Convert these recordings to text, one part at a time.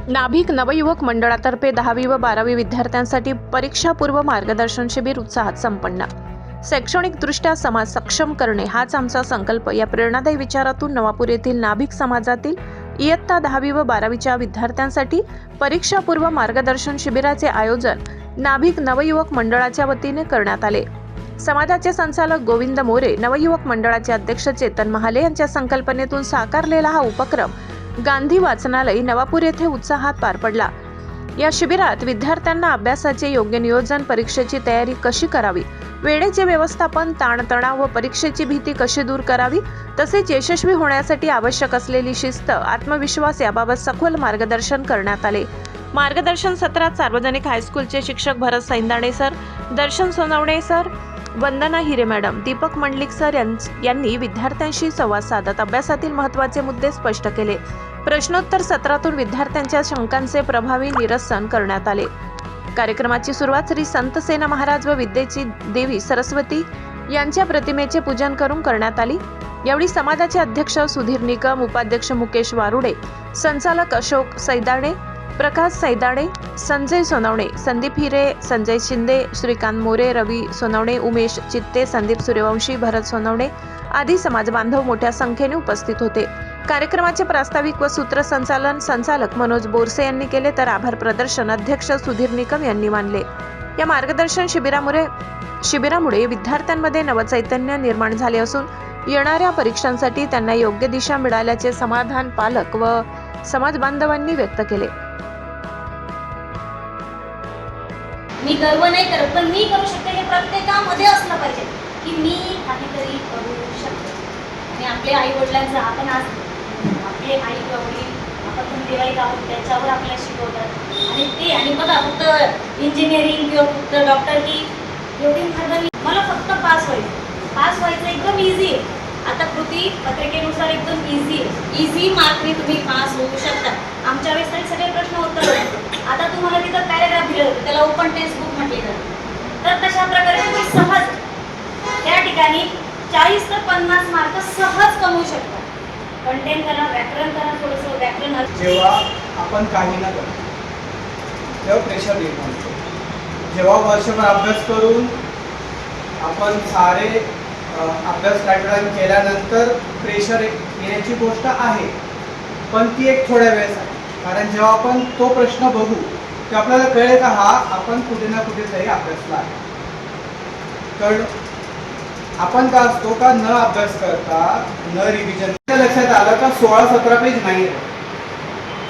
नाभिक नवयुवक मंडळातर्फे 10वी व 12वी विद्यार्थ्यांसाठी परीक्षापूर्व मार्गदर्शन शिबिर उत्साहात संपन्न। शैक्षणिकदृष्ट्या समाज सक्षम करणे हाच आमचा संकल्प या प्रेरणादायी विचारातून नवापूर येथील नाभिक समाजातील इयत्ता 10वी व 12वीच्या विद्यार्थ्यांसाठी परीक्षापूर्व मार्गदर्शन शिबिराचे आयोजन नाभिक नवयुवक मंडळाच्या वतीने करण्यात आले। समाजाचे संचालक गोविंद मोरे, नवयुवक मंडळाचे अध्यक्ष चेतन महाले यांच्या संकल्पनेतून साकारलेला हा उपक्रम गांधी वाचनालय नवापूर येथे उत्साहात पार पडला। या शिबिरात विद्यार्थ्यांना अभ्यासाचे योग्य नियोजन, परीक्षेची तयारी कशी करावी, वेळेचे व्यवस्थापन, ताणतणाव व परीक्षेची भीती कशी दूर करावी, तसेच यशस्वी होण्यासाठी आवश्यक असलेली शिस्त, आत्मविश्वास याबाबत सखोल मार्गदर्शन करण्यात आले। मार्गदर्शन सत्रात सार्वजनिक हायस्कूलचे शिक्षक भरत सैंदाणे सर, दर्शन सोनवणे सर, वंदना हिरे मॅडम, दीपक मंडलिक सर यांनी विद्यार्थ्यांशी संवाद साधत अभ्यासातील महत्त्वाचे मुद्दे स्पष्ट केले। प्रश्नोत्तर सत्रातून विद्यार्थ्यांच्या शंकांचे प्रभावी निरसन करण्यात आले। कार्यक्रमाची सुरुवात श्री संत सेना महाराज व विद्येची देवी सरस्वती यांच्या प्रतिमेचे पूजन करून करण्यात आली। यावेळी समाजाचे अध्यक्ष सुधीर निकम, उपाध्यक्ष मुकेश वारुडे, संचालक अशोक सैदाणे, प्रकाश सैदाणे, संजय सोनवणे, संदीप हिरे, संजय शिंदे, श्रीकांत मोरे, रवी सोनवणे, उमेश चित्ते, संदीप सूर्यवंशी, भरत सोनवणे आदी समाज बांधव मोठ्या संख्येने उपस्थित होते। कार्यक्रमाचे प्रास्ताविक व सूत्रसंचालन संचालक मनोज बोरसे यांनी केले, तर आभार प्रदर्शन अध्यक्ष सुधीर निकम यांनी मानले। या मार्गदर्शन शिबिरामुळे विद्यार्थ्यांमध्ये नवचैतन्य निर्माण झाले असून येणाऱ्या परीक्षांसाठी त्यांना योग्य दिशा मिळाल्याचे समाधान पालक व समाज बांधवांनी व्यक्त केले। मी गर्व नाही करत, पण मी करू शकते हे प्रत्येकामध्ये असलं पाहिजे की मी काहीतरी करू शकते। आणि आपले आई वडिलांचा आपण आज आपले आई वडील आपण देवाईत आहोत त्याच्यावर आपल्याला शिकवतात आणि बघा फक्त इंजिनिअरिंग किंवा फक्त डॉक्टर की एवढी मार्गाने मला फक्त पास व्हायचं एकदम इझी आहे। आता कृती पत्रिकेनुसार एकदम इझी मार्कने तुम्ही पास होऊ शकता। आमच्या वेळेस तरी सगळे प्रश्न उत्तर होते। आता तुम्हाला तिथं पॅराग्राफ दिलं होतं, त्याला ओपन टेक्स्ट बुक म्हटले जातं। तर तशा प्रकारे तुम्ही सहज त्या ठिकाणी 40 ते 50 मार्क सहज कमवू शकता। कंटेंट करा, व्याकरण करा, थोडंसं व्याकरण। जेव्हा आपण काही ना करतो तेव्हा प्रेशर निर्माण होतो। जेव्हा वर्षभर अभ्यास करून आपण सारे अभ्यास पॅटर्न केल्यानंतर प्रेशर येण्याची गोष्ट आहे, पण ती एक थोड्या वेळेस आहे। कारण जेव्हा आपण तो प्रश्न बघू तेव्हा आपल्याला कळेल का हा आपण कुठे ना कुठेतरी अभ्यासला आहे। कारण आपण का असतो का न अभ्यास करता न रिव्हिजन लक्षात आलं का 16-17 पेज नाही,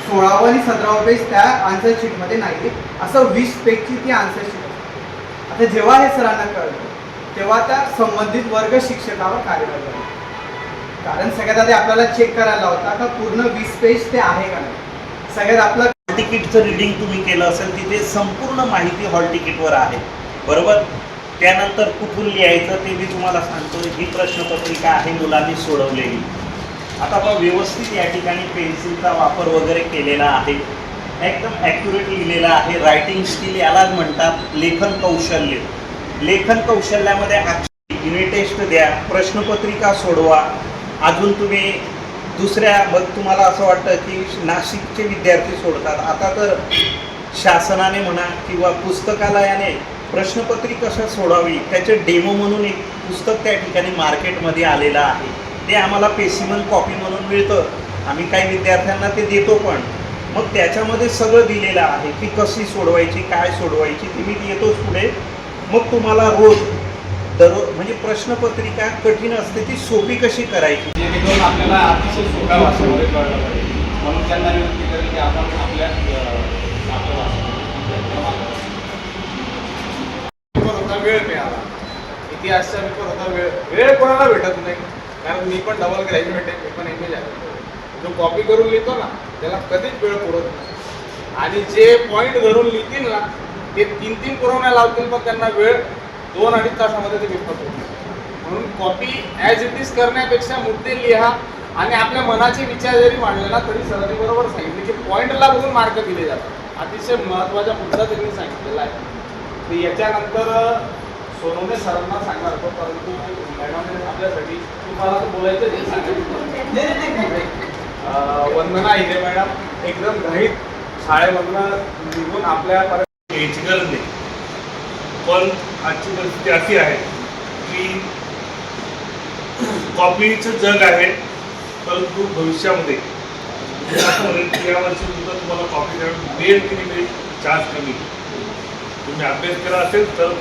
16वा आणि 17वा पेज त्या आन्सर शीटमध्ये नाही, असं 20 पेजची ती आन्सर शीट असते। आता जेव्हा हे सरांना कळलं तेव्हा त्या संबंधित वर्ग शिक्षकावर कार्यवाही झाली। कारण सगळ्यात आधी आपल्याला चेक करायला होता का पूर्ण 20 पेज ते आहे का नाही। सगळ्यात आपलं हॉल तिकीटचं रीडिंग तुम्ही केलं असेल, तिथे संपूर्ण माहिती हॉल तिकीटवर आहे, बरोबर। त्यानंतर कुठून लिहायचं ते मी तुम्हाला सांगतो। ही प्रश्नपत्रिका आहे मुलांनी सोडवलेली। आता आपण व्यवस्थित या ठिकाणी पेन्सिलचा वापर वगैरे केलेला आहे, एकदम ॲक्युरेट लिहिलेला आहे। रायटिंग स्किल यालाच म्हणतात लेखन कौशल्य। लेखन कौशल्यामध्ये युनिट टेस्ट द्या, प्रश्नपत्रिका सोडवा। अजून तुम्ही मग तुम्हाला असं वाटतं की नाशिकचे विद्यार्थी सोडतात, आता तर शासनाने म्हणा किंवा पुस्तकालयाने प्रश्नपत्रिका कशा सोडावी त्याचे डेमो म्हणून एक पुस्तक त्या ठिकाणी मार्केटमध्ये आलेलं आहे। ते आम्हाला पेसिमन कॉपी म्हणून मिळतं, आम्ही काही विद्यार्थ्यांना ते देतो पण। मग त्याच्यामध्ये सगळं दिलेलं आहे की कशी सोडवायची, काय सोडवायची, ती मी देतोच पुढे। मग तुम्हाला दररोज म्हणजे प्रश्नपत्रिका कठीण असते ती सोपी कशी करायची, जेणेकरून आपल्याला अतिशय सोप्या भाषेमध्ये कळलं पाहिजे। म्हणून त्यांना विनंती करेल की आपण आपल्या वेळ मिळाला, इतिहासचा पेपर होता, वेळ कोणाला भेटत नाही। कारण मी पण डबल ग्रॅज्युएट आहे, मी पण MA झालो। जो कॉपी करून लिहितो ना त्याला कधीच वेळ पुरत नाही, आणि जे पॉईंट धरून लिहितील ना ते 3-3 पुरवण्या लावतील, पण त्यांना वेळ 2-2.5 तासामध्ये ते पेपर होतो। म्हणून कॉपी ॲज इट इज करण्यापेक्षा मुद्दे लिहा, आणि आपल्या मनाचे विचार जरी मांडले ना तरी सरांनी बरोबर सांगितले की पॉईंटला बघून मार्क दिले जातात। अतिशय महत्त्वाचा मुद्दा त्यांनी सांगितलेला आहे। तर याच्यानंतर सोनवणे सरांना सांगणार होतो, परंतु मॅडमने आपल्यासाठी तुम्हाला बोलायचं नाही, वंदना हिरे मॅडम एकदम घाईत शाळेमधून निघून आपल्या यायची गरज नाही. पण आजची परिस्थिती अशी आहे की कॉपीचं जग आहे, परंतु भविष्यामध्ये असं म्हणेल की यावर्षी सुद्धा तुम्हाला कॉपी मिळेल की नाही मिळेल, चान्स कमी. तुम्ही अभ्यास केला असेल तर